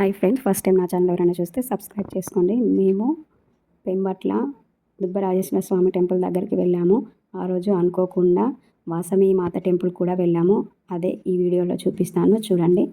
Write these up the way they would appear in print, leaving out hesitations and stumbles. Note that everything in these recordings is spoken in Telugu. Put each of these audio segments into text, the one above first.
హాయ్ ఫ్రెండ్స్, ఫస్ట్ టైం నా ఛానల్ ఎవరైనా చూస్తే సబ్స్క్రైబ్ చేసుకోండి. మేము పెంబట్ల దుబ్బరాజేశ్వర స్వామి టెంపుల్ దగ్గరికి వెళ్ళాము. ఆ రోజు అనుకోకుండా వాసవి మాత టెంపుల్ కూడా వెళ్ళాము. అదే ఈ వీడియోలో చూపిస్తాను, చూడండి.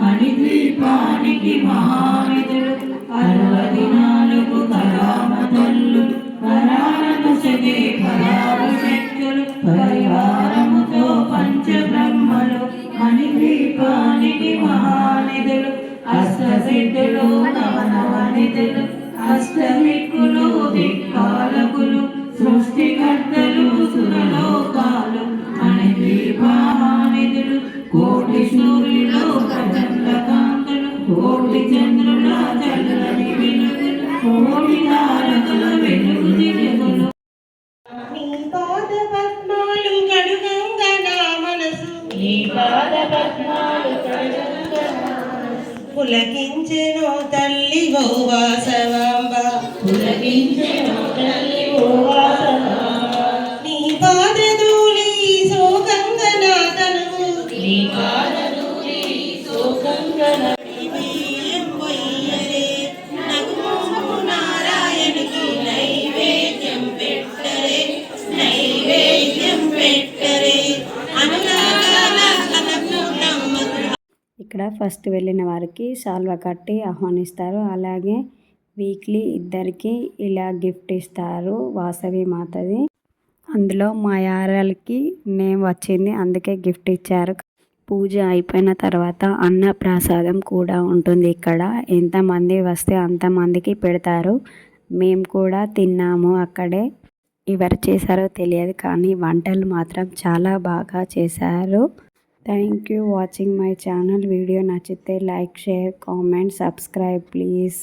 మణిద్వీపానికి మహావిధులు 64 కళామతల్లు వరాలను సగే పరారు శక్తులు పరివారముతో పంచబ్రహ్మలు మణిద్వీపానికి మహానిధులు అష్టసిద్ధులు నవనవనిధులు అష్టమిక్కులు దిక్పాలకులు సృష్టికర్తలు సురలోకాలు మణిద్వీపానిధులు కోటి సూర్యులు ప్రచండ కాంతులు కోటి చంద్రుల చల్లని వెలుగులు కోటి తారకుల వెలుగు దిగులు నీ పాద పద్మాలు కడుగంగా నా మనసు నీ పాద పద్మాలు కడుగంగా నా మనసు పులకించెను తల్లి ఓ వాసవాంబ పులకించెను తల్లి ఓ వాసవాంబ నీ పాద ధూళి సోకంగా నా తనువు నీ పాద ధూళి సోకంగా నా నైవేద్యం పొయ్యరే నగుమోము నారాయణుకి నైవేద్యం పెట్టరే నైవేద్యం పెట్టరే అనురాగాల అన్నపూర్ణమ్మకు. ఇక్కడ ఫస్ట్ వెళ్ళిన వారికి శాల్వా కట్టి ఆహ్వానిస్తారు. అలాగే వీక్లీ ఇద్దరికి ఇలా గిఫ్ట్ ఇస్తారు వాసవి మాతది. అందులో మా యారాలకి నేమ్ వచ్చింది, అందుకే గిఫ్ట్ ఇచ్చారు. పూజ అయిపోయిన తర్వాత అన్న ప్రసాదం కూడా ఉంటుంది. ఇక్కడ ఎంతమంది వస్తే అంతమందికి పెడతారు. మేము కూడా తిన్నాము అక్కడే. ఎవరు చేశారో తెలియదు, కానీ వంటలు మాత్రం చాలా బాగా చేశారు. Thank you watching my channel. Video నచ్చితే like, share, comment, subscribe please.